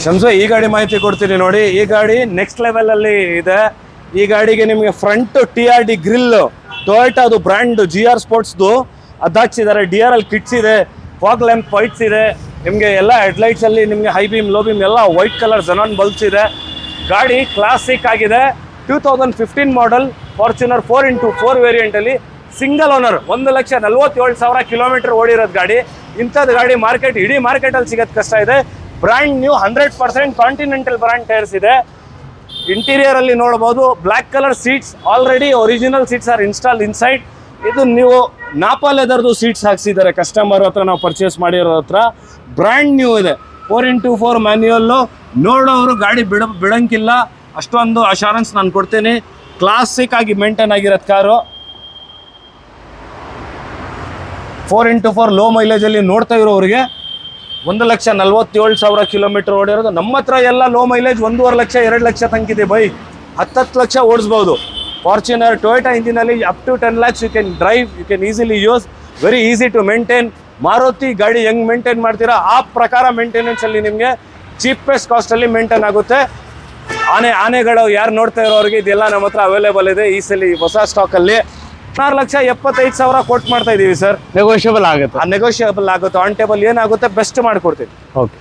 ಶಂಸು, ಈ ಗಾಡಿ ಮಾಹಿತಿ ಕೊಡ್ತೀನಿ ನೋಡಿ. ಈ ಗಾಡಿ ನೆಕ್ಸ್ಟ್ ಲೆವೆಲ್ ಅಲ್ಲಿ ಇದೆ. ಈ ಗಾಡಿಗೆ ನಿಮಗೆ ಫ್ರಂಟ್ TRD ಗ್ರಿಲ್, ಟೊಯೋಟಾ ಅದು ಬ್ರ್ಯಾಂಡ್ GR ಸ್ಪೋರ್ಟ್ಸ್ದು ಅದು ಹಾಕ್ಸಿದ್ದಾರೆ. DRL ಕಿಟ್ಸ್ ಇದೆ, ಫಾಗ್ ಲ್ಯಾಂಪ್ ವೈಟ್ಸ್ ಇದೆ. ನಿಮಗೆ ಎಲ್ಲ ಹೆಡ್ಲೈಟ್ಸ್ ಅಲ್ಲಿ ನಿಮಗೆ ಹೈ ಬೀಮ್, ಲೋ ಬೀಮ್ ಎಲ್ಲ ವೈಟ್ ಕಲರ್ ಜನಾನ್ ಬಲ್ಬ್ಸ್ ಇದೆ. ಗಾಡಿ ಕ್ಲಾಸಿಕ್ ಆಗಿದೆ. 2015 ಮಾಡೆಲ್ ಫಾರ್ಚುನರ್ 4x4 ವೇರಿಯಂಟ್ ಅಲ್ಲಿ ಸಿಂಗಲ್ ಓನರ್, 1,47,000 ಕಿಲೋಮೀಟರ್ ಓಡಿರೋದು ಗಾಡಿ. ಇಂಥದ್ದು ಗಾಡಿ ಮಾರ್ಕೆಟ್, ಇಡೀ ಮಾರ್ಕೆಟಲ್ಲಿ ಸಿಗೋದು ಕಷ್ಟ ಇದೆ. Brand new 100% continental brand tyres ಇದೆ. ಇಂಟೀರಿಯರ್ ಅಲ್ಲಿ ನೋಡಬಹುದು, black colour seats, already original seats R installed inside. ಇದು ನೀವು ನಾಪಾ ಲೆದರ್ದು ಸೀಟ್ಸ್ ಹಾಕ್ಸಿದ್ದಾರೆ ಕಸ್ಟಮರ್ ಹತ್ರ, ನಾವು ಪರ್ಚೇಸ್ ಮಾಡಿರೋ ಹತ್ರ. ಬ್ರ್ಯಾಂಡ್ ನ್ಯೂ ಇದೆ, 4x4 ಮ್ಯಾನ್ಯುಯಲ್ಲು. ನೋಡೋರು ಗಾಡಿ ಬಿಡಂಗಿಲ್ಲ, ಅಷ್ಟೊಂದು ಅಶೂರೆನ್ಸ್ ನಾನು ಕೊಡ್ತೀನಿ. ಕ್ಲಾಸಿಕ್ ಆಗಿ ಮೇಂಟೈನ್ ಆಗಿರೋದು ಕಾರು. 4x4 ಲೋ ಮೈಲೇಜಲ್ಲಿ ನೋಡ್ತಾ ಇರೋರಿಗೆ 1,47,000 ಕಿಲೋಮೀಟರ್ ಓಡಿರೋದು. ನಮ್ಮ ಹತ್ರ ಎಲ್ಲ ಲೋ ಮೈಲೇಜ್ 1.5 ಲಕ್ಷ 2 ಲಕ್ಷ ತನಕಿದೆ ಬೈ. 10 ಲಕ್ಷ ಓಡಿಸ್ಬೋದು. ಫಾರ್ಚುನರ್ ಟೊಯೋಟಾ ಇಂಜಿನಲ್ಲಿ up to 10 lakhs you can drive, you can easily use, very easy to maintain. Maruti ಗಾಡಿ ಹೆಂಗ್ ಮೇಂಟೈನ್ ಮಾಡ್ತೀರಾ ಆ ಪ್ರಕಾರ ಮೇಂಟೆನೆನ್ಸ್ ಅಲ್ಲಿ ನಿಮಗೆ ಚೀಪೆಸ್ಟ್ ಕಾಸ್ಟಲ್ಲಿ ಮೇಂಟೈನ್ ಆಗುತ್ತೆ. ಆನೆಗಳು ಯಾರು ನೋಡ್ತಾ ಇರೋರಿಗೆ ಇದೆಲ್ಲ ನಮ್ಮ ಹತ್ರ ಅವೈಲೇಬಲ್ ಇದೆ ಈ ಸಲ ಹೊಸ ಸ್ಟಾಕಲ್ಲಿ. 16,75,000 ಕೊಟ್ಟು ಮಾಡ್ತಾ ಇದೀವಿ ಸರ್. ನೆಗೋಷಿಯಬಲ್ ಆಗುತ್ತೆ. ನೆಗೋಷಿಯಬಲ್ ಆಗುತ್ತೆ, ಆನ್ ಟೇಬಲ್ ಏನಾಗುತ್ತೆ ಬೆಸ್ಟ್ ಮಾಡಿಕೊಡ್ತೀವಿ. ಓಕೆ.